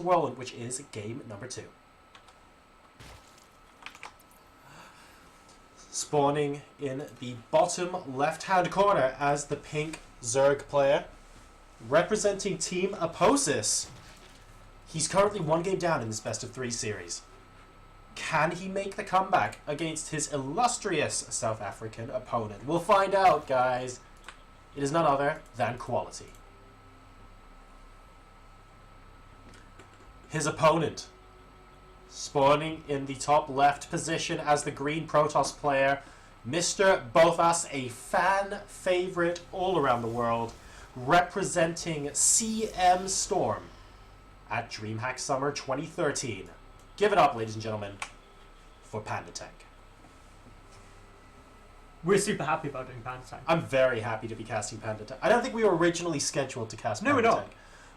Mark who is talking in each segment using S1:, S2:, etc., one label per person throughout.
S1: world, which is game number 2. Spawning in the bottom left-hand corner as the pink Zerg player, representing Team Aposis. He's currently 1 game down in this best-of-3 series. Can he make the comeback against his illustrious South African opponent? We'll find out, guys. It is none other than qualitY. His opponent, spawning in the top left position as the green Protoss player, Mr. Bothas, a fan favorite all around the world, representing CMStorm at DreamHack Summer 2013. Give it up, ladies and gentlemen, for PandaTank.
S2: We're super happy about doing PandaTank.
S1: I'm very happy to be casting PandaTank. I don't think we were originally scheduled to cast PandaTank.
S2: No, we're not.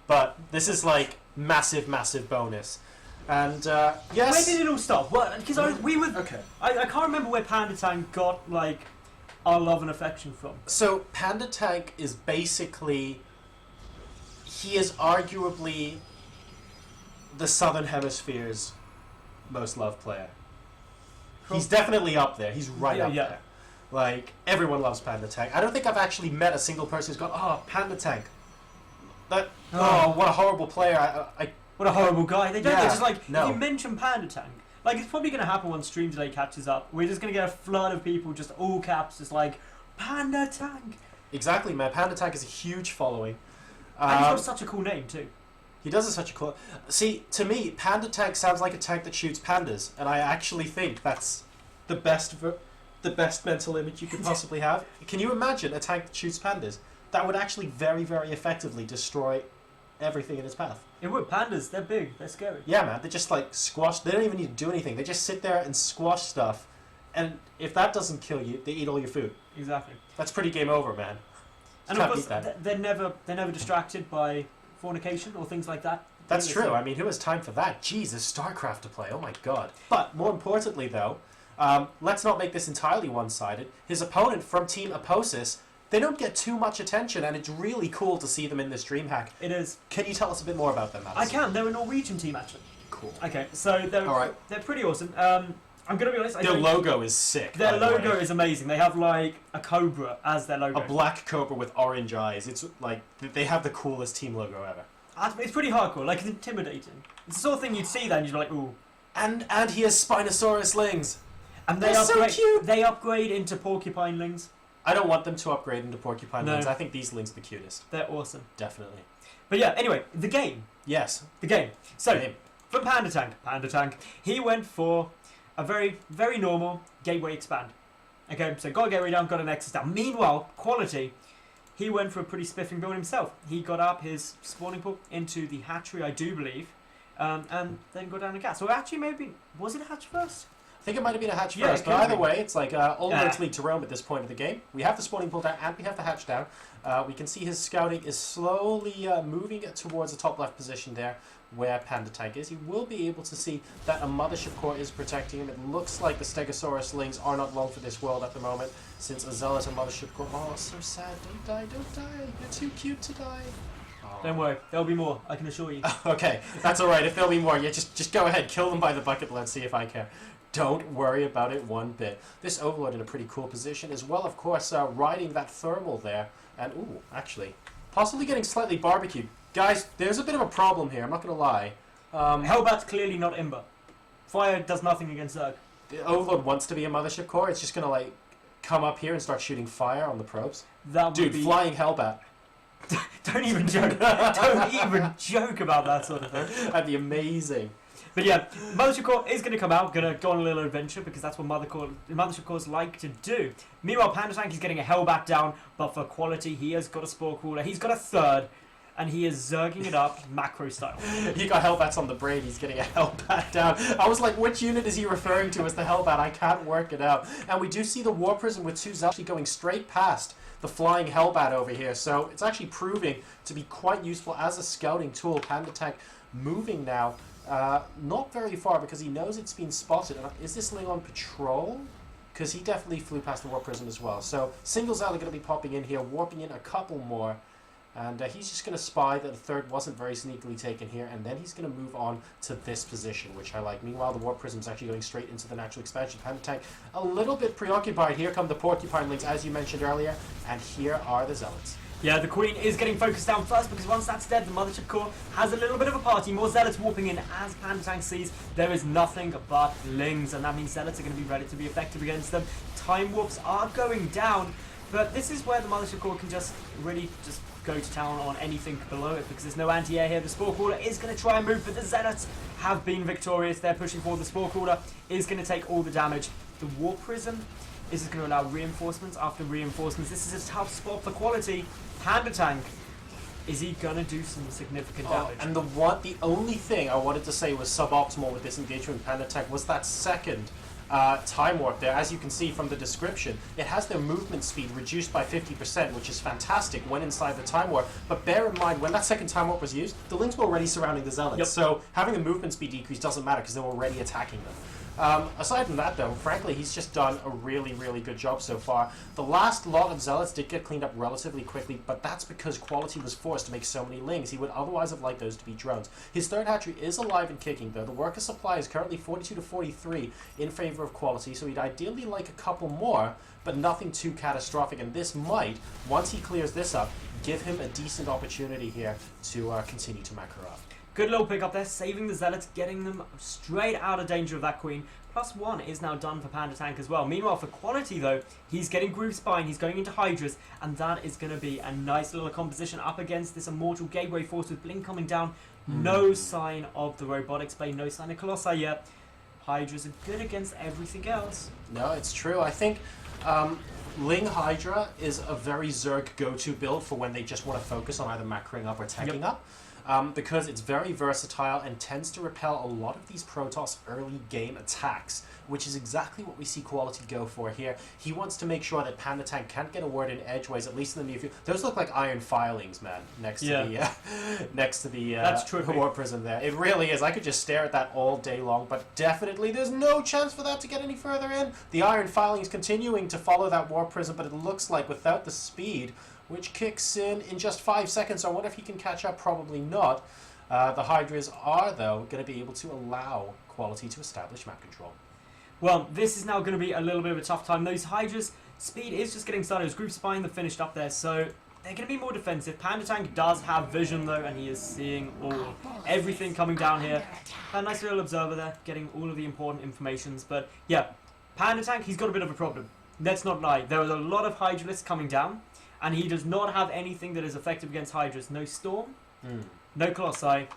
S1: But this is like massive, massive bonus. And yes.
S2: Where did it all start? What? Because we were.
S1: Okay.
S2: I can't remember where PandaTank got like our love and affection from.
S1: So PandaTank is basically, he is arguably the Southern Hemisphere's most loved player. He's definitely up there. He's right up there. Like, everyone loves PandaTank. I don't think I've actually met a single person who's gone, oh, PandaTank. What a horrible player.
S2: What a horrible guy. They don't.
S1: Yeah,
S2: They're just like,
S1: no.
S2: if you mention PandaTank, like, it's probably going to happen when Stream Today catches up. We're just going to get a flood of people, just all caps, just like, PandaTank.
S1: Exactly, man. PandaTank is a huge following.
S2: And he's got such a cool name, too.
S1: He does have such a cool... See, to me, PandaTank sounds like a tank that shoots pandas, and I actually think that's the best mental image you could possibly have. Can you imagine a tank that shoots pandas? That would actually very, very effectively destroy everything in its path.
S2: It would. Pandas, they're big. They're scary.
S1: Yeah, man. They just, like, squash... They don't even need to do anything. They just sit there and squash stuff, and if that doesn't kill you, they eat all your food.
S2: Exactly.
S1: That's pretty game over, man.
S2: And of course, they're never distracted by fornication or things like that.
S1: That's true. I mean, who has time for that? Jesus, StarCraft to play. Oh my god. But more importantly, though, let's not make this entirely one-sided. His opponent from Team Aposis, they don't get too much attention, and it's really cool to see them in this DreamHack.
S2: It is.
S1: Can you tell us a bit more about them, Madison?
S2: I can. They're a Norwegian team, actually.
S1: Cool.
S2: Okay, so they're pretty awesome. I'm going to be honest.
S1: Their logo is sick.
S2: Their logo is amazing. They have like a cobra as their logo.
S1: A black cobra with orange eyes. It's like they have the coolest team logo ever.
S2: It's pretty hardcore. Like, it's intimidating. It's the sort of thing you'd see that and you'd be like, ooh.
S1: And he has Spinosaurus lings.
S2: And
S1: they're so cute.
S2: They upgrade into porcupine lings.
S1: I don't want them to upgrade into porcupine lings. I think these lings are the cutest.
S2: They're awesome.
S1: Definitely.
S2: But yeah, anyway, the game.
S1: Yes.
S2: The game. So, from PandaTank, he went for a very, very normal gateway expand. Okay, so got a gateway down, got an Nexus down. Meanwhile, qualitY, he went for a pretty spiffing build himself. He got up his spawning pool into the hatchery, I do believe, and then got down a gas. So actually, maybe, was it a hatch first?
S1: I think it might have been a hatch first, but either way, it's like all roads lead to Rome at this point of the game. We have the spawning pool down, and we have the hatch down. We can see his scouting is slowly moving towards the top left position there, where PandaTank is. He will be able to see that a mothership core is protecting him. It looks like the Stegosaurus lings are not long for this world at the moment, since a Zealot and mothership core... Oh, so sad. Don't die, don't die. You're too cute to die. Oh.
S2: Don't worry, there'll be more, I can assure you.
S1: Okay, that's alright. If there'll be more, yeah, just go ahead. Kill them by the bucket. Let's see if I care. Don't worry about it one bit. This Overlord in a pretty cool position as well, of course, riding that thermal there. And, ooh, actually, possibly getting slightly barbecued. Guys, there's a bit of a problem here, I'm not going to lie.
S2: Hellbat's clearly not Ember. Fire does nothing against Zerg.
S1: The Overlord wants to be a mothership core. It's just going to, like, come up here and start shooting fire on the probes. Dude, flying Hellbat.
S2: Don't even joke. Don't even joke about that sort of thing.
S1: That'd be amazing.
S2: But yeah, Mothership Core is going to come out, going to go on a little adventure because that's what Mothership Cores like to do. Meanwhile, PandaTank is getting a Hellbat down, but for qualitY, he has got a Spore Cooler. He's got a third, and he is zerging it up macro style.
S1: He got Hellbats on the brain, he's getting a Hellbat down. I was like, which unit is he referring to as the Hellbat? I can't work it out. And we do see the War Prison with 2 Zealots actually going straight past the flying Hellbat over here. So it's actually proving to be quite useful as a scouting tool. PandaTank moving now. Not very far because he knows it's been spotted. Is this Ling on patrol? Because he definitely flew past the War Prison as well. So single Zealot going to be popping in here, warping in a couple more. And he's just going to spy that the third wasn't very sneakily taken here, and then he's going to move on to this position, which I like. Meanwhile, the Warp Prism is actually going straight into the natural expansion. PandaTank a little bit preoccupied. Here come the Porcupine Lings, as you mentioned earlier, and here are the Zealots.
S2: Yeah, the Queen is getting focused down first, because once that's dead, the Mothership Core has a little bit of a party. More Zealots warping in as PandaTank sees there is nothing but Lings, and that means Zealots are going to be ready to be effective against them. Time Warps are going down, but this is where the Mothership Core can just really just go to town on anything below it, because there's no anti-air here. The Spore Crawler is going to try and move, but the Zealots have been victorious. They're pushing forward. The Spore Crawler is going to take all the damage. The Warp Prism is just going to allow reinforcements after reinforcements. This is a tough spot for qualitY. PandaTank, is he going to do some significant damage?
S1: And the only thing I wanted to say was suboptimal with this engagement with PandaTank was that second time warp there. As you can see from the description, it has their movement speed reduced by 50%, which is fantastic when inside the time warp. But bear in mind, when that second time warp was used, the Lings were already surrounding the Zealots.
S2: Yep.
S1: So having a movement speed decrease doesn't matter because they're already attacking them. Aside from that, though, frankly, he's just done a really, really good job so far. The last lot of Zealots did get cleaned up relatively quickly, but that's because qualitY was forced to make so many Lings. He would otherwise have liked those to be drones. His third hatchery is alive and kicking, though. The worker supply is currently 42 to 43 in favor of qualitY, so he'd ideally like a couple more, but nothing too catastrophic. And this might, once he clears this up, give him a decent opportunity here to continue to macro up.
S2: Good little pick up there, saving the Zealots, getting them straight out of danger of that Queen. +1 is now done for PandaTank as well. Meanwhile, for qualitY, though, he's getting Groove Spine, he's going into Hydras, and that is going to be a nice little composition up against this Immortal Gateway Force with Blink coming down. No sign of the Robotics Blade, no sign of colossi yet. Hydras are good against everything else.
S1: No, it's true. I think Ling Hydra is a very Zerg go-to build for when they just want to focus on either macroing up or teching up. Because it's very versatile and tends to repel a lot of these Protoss early game attacks, which is exactly what we see qualitY go for here. He wants to make sure that PandaTank can't get a word in edgeways, at least in the near future. Those look like iron filings, man, next to the
S2: That's true.
S1: Warp Prism there. It really is. I could just stare at that all day long, but definitely there's no chance for that to get any further in. The iron filings continuing to follow that Warp Prism, but it looks like without the speed, which kicks in just 5 seconds. I wonder if he can catch up. Probably not. The Hydras are, though, going to be able to allow qualitY to establish map control.
S2: Well, this is now going to be a little bit of a tough time. Those Hydras, speed is just getting started. It was Groove Spine that finished up there, so they're going to be more defensive. PandaTank does have vision, though, and he is seeing everything coming down here. A nice little observer there, getting all of the important informations. But, yeah, PandaTank, he's got a bit of a problem. Let's not lie. There are a lot of Hydralists coming down, and he does not have anything that is effective against Hydras. No Storm, no Colossi.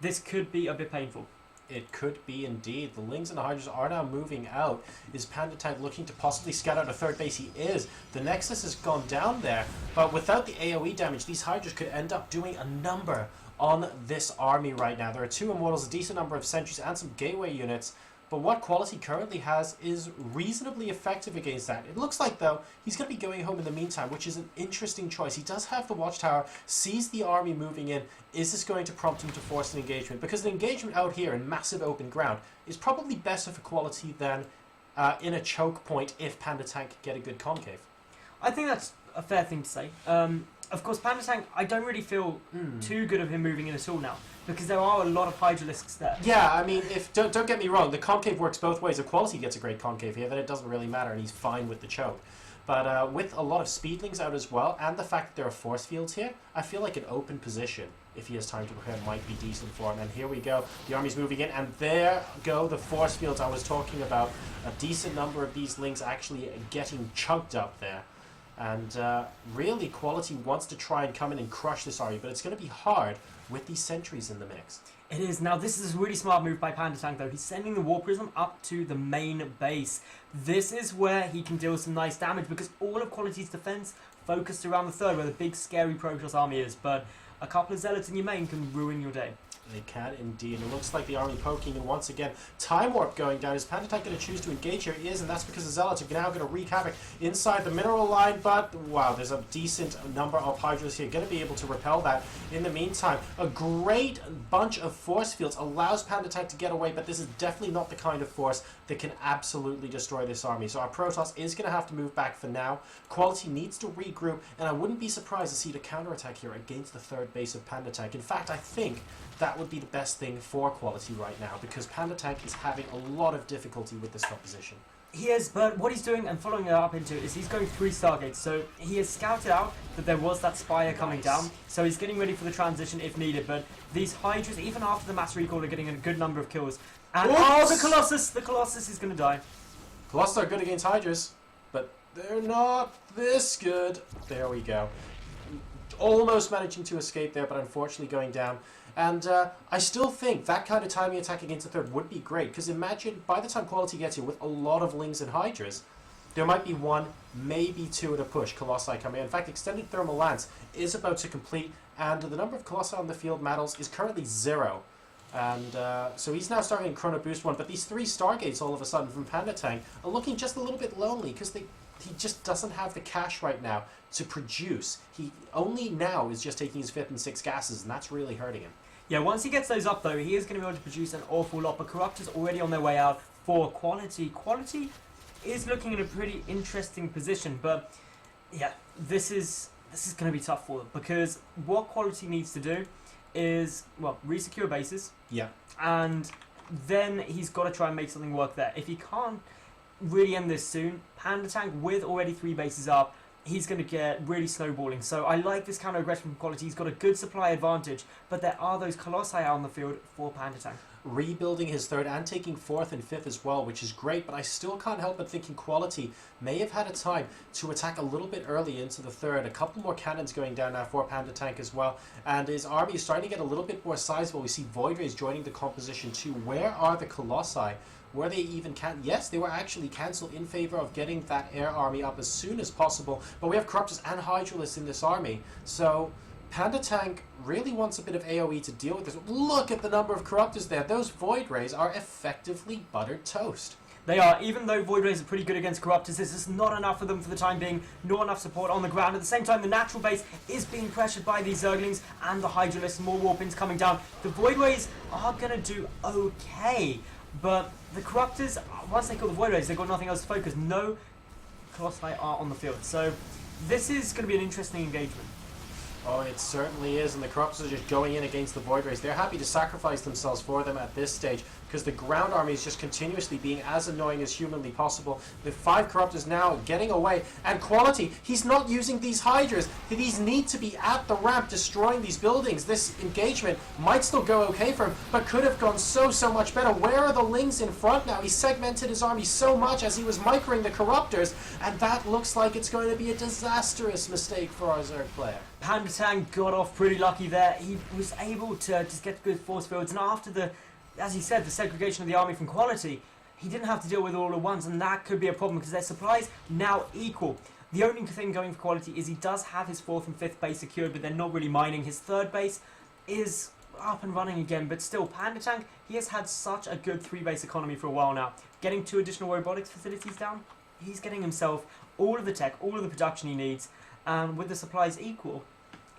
S2: This could be a bit painful.
S1: It could be indeed. The Lings and the Hydras are now moving out. Is PandaTank looking to possibly scout out a third base? He is. The Nexus has gone down there, but without the AoE damage, these Hydras could end up doing a number on this army right now. There are 2 Immortals, a decent number of Sentries, and some Gateway units. But what qualitY currently has is reasonably effective against that. It looks like, though, he's going to be going home in the meantime, which is an interesting choice. He does have the Watchtower, sees the army moving in. Is this going to prompt him to force an engagement? Because an engagement out here in massive open ground is probably better for qualitY than in a choke point if PandaTank get a good concave.
S2: I think that's a fair thing to say. Of course, PandaTank, I don't really feel too good of him moving in at all now, because there are a lot of Hydralisks there.
S1: Yeah, I mean, don't get me wrong, the concave works both ways. If qualitY gets a great concave here, then it doesn't really matter, and he's fine with the choke. But with a lot of Speedlings out as well, and the fact that there are force fields here, I feel like an open position, if he has time to prepare, might be decent for him. And here we go, the army's moving in, and there go the force fields I was talking about. A decent number of these Lings actually getting chunked up there. And really, qualitY wants to try and come in and crush this army, but it's going to be hard with these sentries in the mix.
S2: It is. Now, this is a really smart move by PandaTank, though. He's sending the Warp Prism up to the main base. This is where he can deal some nice damage, because all of quality's defense focused around the third, where the big, scary Protoss army is. But a couple of Zealots in your main can ruin your day.
S1: They can indeed. And it looks like the army poking in once again. Time Warp going down. Is PandaTank going to choose to engage here? He is, and that's because the Zealots are now going to wreak havoc inside the mineral line. But, wow, there's a decent number of Hydras here. Going to be able to repel that. In the meantime, a great bunch of force fields allows PandaTank to get away, but this is definitely not the kind of force that can absolutely destroy this army. So our Protoss is going to have to move back for now. qualitY needs to regroup, and I wouldn't be surprised to see the counterattack here against the third base of PandaTank. In fact, I think that would be the best thing for qualitY right now, because PandaTank is having a lot of difficulty with this composition.
S2: He is, but what he's doing and following it up into is he's going 3 Stargates. So he has scouted out that there was that Spire coming down, so he's getting ready for the transition if needed. But these Hydras, even after the mass recall, are getting a good number of kills. And oh, the Colossus! The Colossus is going to die.
S1: Colossus are good against Hydras, but they're not this good. There we go. Almost managing to escape there, but unfortunately going down. And I still think that kind of timing attack against the third would be great, because imagine by the time qualitY gets here with a lot of Lings and Hydras, there might be 1, maybe 2 at a push Colossi coming in. In fact, Extended Thermal Lance is about to complete, and the number of Colossi on the field Mattles is currently 0. And so he's now starting Chrono Boost 1, but these 3 Stargates all of a sudden from PandaTank are looking just a little bit lonely, because he just doesn't have the cash right now to produce. He only now is just taking his 5th and 6th gases, and that's really hurting him.
S2: Yeah, once he gets those up though, he is going to be able to produce an awful lot, but Corruptor's already on their way out for qualitY. qualitY is looking in a pretty interesting position, but yeah, this is going to be tough for them, because what qualitY needs to do is, well, re-secure bases.
S1: Yeah.
S2: And then he's got to try and make something work there. If he can't really end this soon, PandaTank with already 3 bases up, he's going to get really snowballing. So I like this counter aggression from qualitY. He's got a good supply advantage, but there are those Colossi out on the field for PandaTank.
S1: Rebuilding his 3rd and taking 4th and 5th as well, which is great, but I still can't help but thinking qualitY may have had a time to attack a little bit early into the 3rd. A couple more cannons going down now for PandaTank as well, and his army is starting to get a little bit more sizable. We see Void Rays joining the composition too. Where are the Colossi? Were they even yes, they were actually cancelled in favor of getting that air army up as soon as possible, but we have Corruptors and Hydralisks in this army, so PandaTank really wants a bit of AoE to deal with this. Look at the number of Corruptors there. Those Void Rays are effectively buttered toast.
S2: They are, even though Void Rays are pretty good against Corruptors, there's just not enough of them for the time being, not enough support on the ground. At the same time, the natural base is being pressured by these Zerglings and the Hydralisks, more Warpins coming down. The Void Rays are going to do okay, but the Corruptors, once they kill the Void Rays, they've got nothing else to focus. No Colossi are on the field. So this is going to be an interesting engagement.
S1: Oh, it certainly is, and the Corruptors are just going in against the Void Rays. They're happy to sacrifice themselves for them at this stage, because the ground army is just continuously being as annoying as humanly possible. With 5 Corruptors now getting away, and qualitY, he's not using these Hydras. These need to be at the ramp destroying these buildings. This engagement might still go okay for him, but could have gone so much better. Where are the Lings in front now? He segmented his army so much as he was microing the Corruptors, and that looks like it's going to be a disastrous mistake for our Zerg player.
S2: PandaTank got off pretty lucky there. He was able to just get good force fields, and after the, as he said, the segregation of the army from qualitY, he didn't have to deal with it all at once, and that could be a problem because their supplies now equal. The only thing going for qualitY is he does have his 4th and 5th base secured, but they're not really mining. His 3rd base is up and running again, but still, PandaTank, he has had such a good 3-base economy for a while now. Getting 2 additional robotics facilities down, he's getting himself all of the tech, all of the production he needs, and with the supplies equal,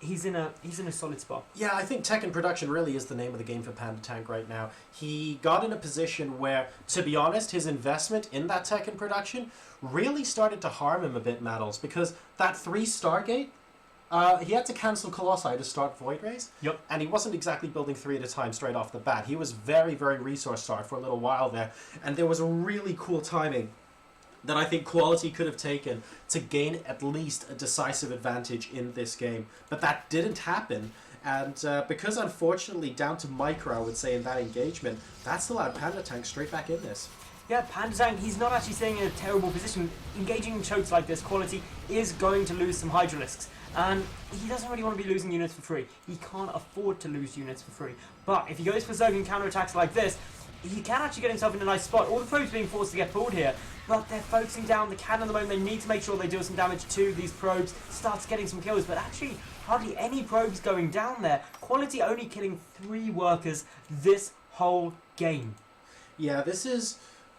S2: he's in a solid spot.
S1: Yeah, I think tech and production really is the name of the game for PandaTank right now. He got in a position where, to be honest, his investment in that tech and production really started to harm him a bit, Mattles, because that 3 Stargate, he had to cancel Colossi to start Void Rays.
S2: Yep.
S1: And he wasn't exactly building 3 at a time straight off the bat. He was very, very resource-starved for a little while there, and there was a really cool timing that I think qualitY could have taken to gain at least a decisive advantage in this game. But that didn't happen, and because unfortunately down to micro, I would say, in that engagement, that's allowed PandaTank straight back in this.
S2: Yeah, PandaTank, he's not actually staying in a terrible position. Engaging in chokes like this, qualitY is going to lose some Hydralisks. And he doesn't really want to be losing units for free. He can't afford to lose units for free. But if he goes for Zerg counterattacks like this, he can actually get himself in a nice spot. All the probes being forced to get pulled here, but they're focusing down the cannon at the moment. They need to make sure they do some damage to these probes, starts getting some kills, but actually hardly any probes going down there. qualitY only killing 3 workers this whole game.
S1: Yeah, this is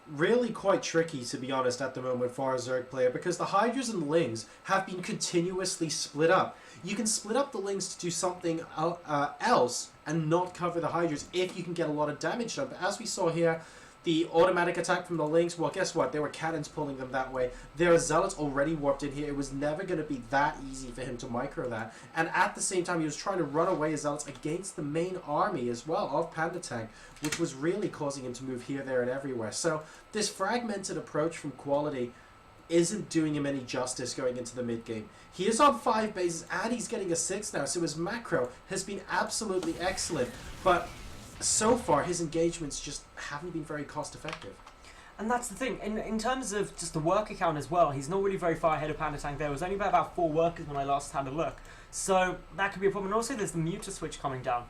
S1: really quite tricky, to be honest, at the moment for a Zerg player, because the Hydras and Lings have been continuously split up. You can split up the Lings to do something else and not cover the Hydras if you can get a lot of damage done. But as we saw here, the automatic attack from the Lings, well, guess what? There were cannons pulling them that way. There are Zealots already warped in here. It was never going to be that easy for him to micro that. And at the same time, he was trying to run away his Zealots against the main army as well of PandaTank, which was really causing him to move here, there, and everywhere. So this fragmented approach from qualitY isn't doing him any justice going into the mid-game. He is on 5 bases, and he's getting a 6 now, so his macro has been absolutely excellent. But so far, his engagements just haven't been very cost-effective.
S2: And that's the thing, in terms of just the worker count as well, he's not really very far ahead of PandaTank there. It was only about 4 workers when I last had a look. So that could be a problem. And also there's the muta switch coming down.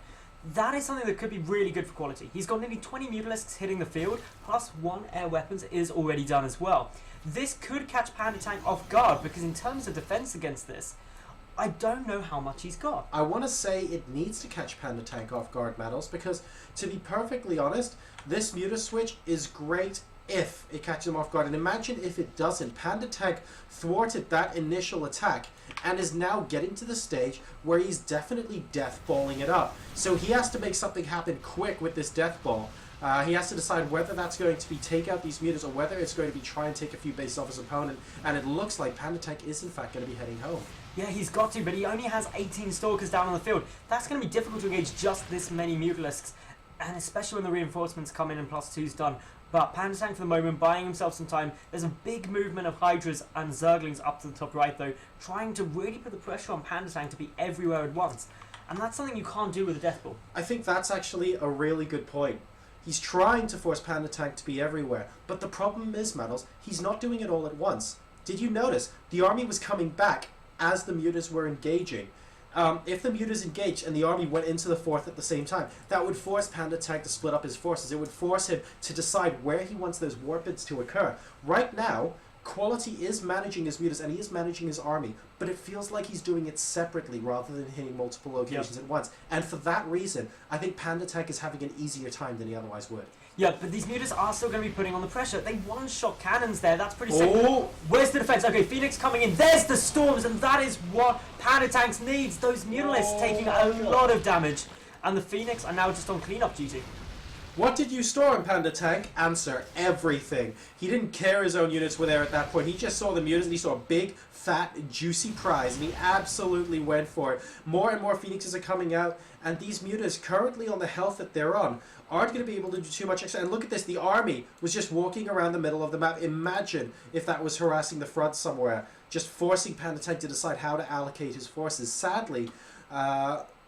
S2: That is something that could be really good for qualitY. He's got nearly 20 mutalisks hitting the field, plus 1 air weapons is already done as well. This could catch PandaTank off guard, because in terms of defense against this, I don't know how much he's got.
S1: I want to say it needs to catch PandaTank off guard, Metals, because to be perfectly honest, this muta switch is great if it catches him off guard. And imagine if it doesn't. PandaTank thwarted that initial attack and is now getting to the stage where he's definitely deathballing it up. So he has to make something happen quick with this deathball. He has to decide whether that's going to be take out these mutas or whether it's going to be try and take a few bases off his opponent. And it looks like PandaTank is in fact going to be heading home.
S2: Yeah, he's got to, but he only has 18 Stalkers down on the field. That's going to be difficult to engage just this many mutalisks, and especially when the reinforcements come in and +2's done. But PandaTank for the moment, buying himself some time. There's a big movement of Hydras and Zerglings up to the top right though, trying to really put the pressure on PandaTank to be everywhere at once. And that's something you can't do with a Death Ball.
S1: I think that's actually a really good point. He's trying to force PandaTank to be everywhere, but the problem is, Metals, he's not doing it all at once. Did you notice? The army was coming back as the mutas were engaging. If the mutas engaged and the army went into the fourth at the same time, that would force PandaTank to split up his forces. It would force him to decide where he wants those warpids to occur. Right now, qualitY is managing his mutas and he is managing his army, but it feels like he's doing it separately rather than hitting multiple locations at once. And for that reason, I think PandaTank is having an easier time than he otherwise would.
S2: Yeah, but these mutas are still going to be putting on the pressure. They one-shot cannons there. That's pretty sick. Oh. Where's the defense? Okay, Phoenix coming in. There's the storms, and that is what PandaTank needs. Those mutalisks taking a lot of damage, and the Phoenix are now just on cleanup duty.
S1: What did you store in PandaTank? Answer, everything. He didn't care his own units were there at that point. He just saw the mutas and he saw a big, fat, juicy prize, and he absolutely went for it. More and more Phoenixes are coming out, and these mutas, currently on the health that they're on, aren't going to be able to do too much extra. And look at this, the army was just walking around the middle of the map. Imagine if that was harassing the front somewhere, just forcing PandaTank to decide how to allocate his forces. Sadly,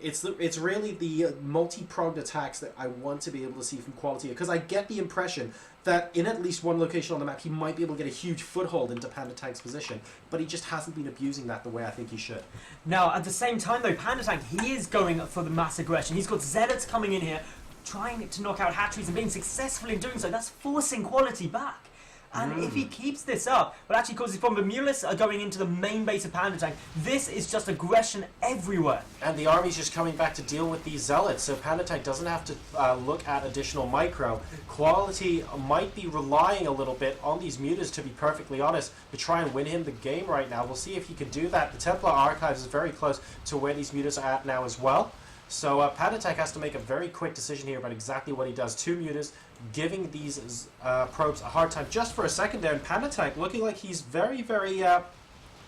S1: it's really the multi-pronged attacks that I want to be able to see from qualitY, because I get the impression that in at least one location on the map he might be able to get a huge foothold into PandaTank's position, but he just hasn't been abusing that the way I think he should.
S2: Now, at the same time though, PandaTank, he is going for the mass aggression. He's got Zealots coming in here, trying to knock out hatcheries and being successful in doing so. That's forcing qualitY back. And if he keeps this up, what actually causes problem, the mutalisks are going into the main base of PandaTank. This is just aggression everywhere.
S1: And the army's just coming back to deal with these Zealots, so PandaTank doesn't have to look at additional micro. qualitY might be relying a little bit on these mutas, to be perfectly honest, to try and win him the game right now. We'll see if he can do that. The Templar Archives is very close to where these mutas are at now as well. So PandaTank has to make a very quick decision here about exactly what he does. 2 mutas, giving these probes a hard time just for a second there, and PandaTank looking like he's very, very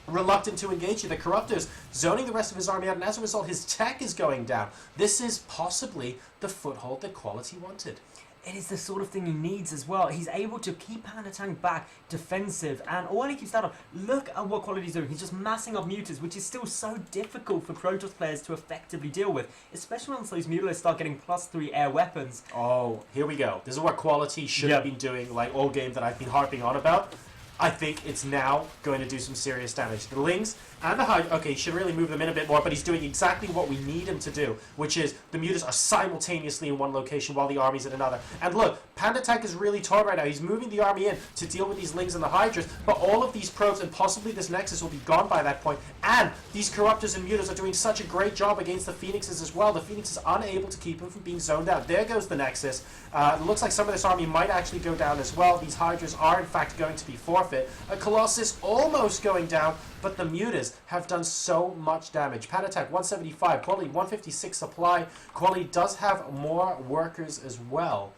S1: reluctant to engage here. The Corruptors zoning the rest of his army out, and as a result his tech is going down. This is possibly the foothold that qualitY wanted.
S2: It is the sort of thing he needs as well. He's able to keep PandaTank back, defensive, and all he keeps that up. Look at what quality's doing. He's just massing up mutas, which is still so difficult for Protoss players to effectively deal with, especially once those mutalisks start getting +3 air weapons.
S1: Oh, here we go. This is what qualitY should have been doing, like all game that I've been harping on about. I think it's now going to do some serious damage. The Lings and the Hydra, okay, he should really move them in a bit more, but he's doing exactly what we need him to do, which is the Mutas are simultaneously in one location while the army's in another. And look, PandaTank is really torn right now. He's moving the army in to deal with these Lings and the Hydras, but all of these probes and possibly this Nexus will be gone by that point. And these Corruptors and Mutas are doing such a great job against the Phoenixes as well. The Phoenix is unable to keep him from being zoned out. There goes the Nexus. It looks like some of this army might actually go down as well. These Hydras are in fact going to be forfeit. A Colossus almost going down, but the Mutas have done so much damage. PandaTank 175, qualitY 156 supply. qualitY does have more workers as well.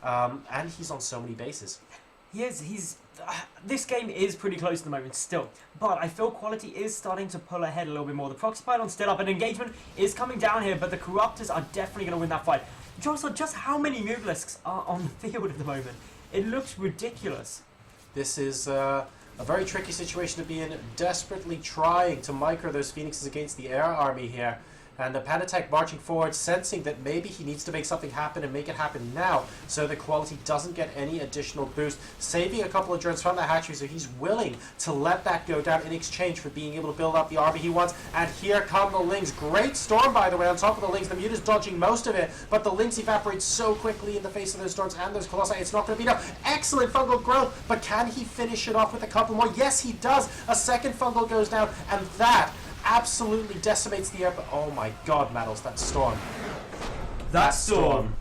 S1: And he's on so many bases.
S2: He is. This game is pretty close at the moment still, but I feel qualitY is starting to pull ahead a little bit more. The proxy pylon's still up, and engagement is coming down here, but the Corruptors are definitely going to win that fight. JoRoSaR, just how many Mutalisks are on the field at the moment? It looks ridiculous.
S1: This is a very tricky situation to be in, desperately trying to micro those Phoenixes against the air army here. And the PandaTank marching forward, sensing that maybe he needs to make something happen and make it happen now so that qualitY doesn't get any additional boost. Saving a couple of drones from the hatchery, so he's willing to let that go down in exchange for being able to build up the army he wants. And here come the Lings. Great storm, by the way, on top of the Lings. The Muta's dodging most of it, but the Lings evaporate so quickly in the face of those storms and those Colossi. It's not going to be enough. Excellent fungal growth, but can he finish it off with a couple more? Yes, he does. A second fungal goes down, and that absolutely decimates the air. But oh my god, Maddles, that storm.
S2: That storm.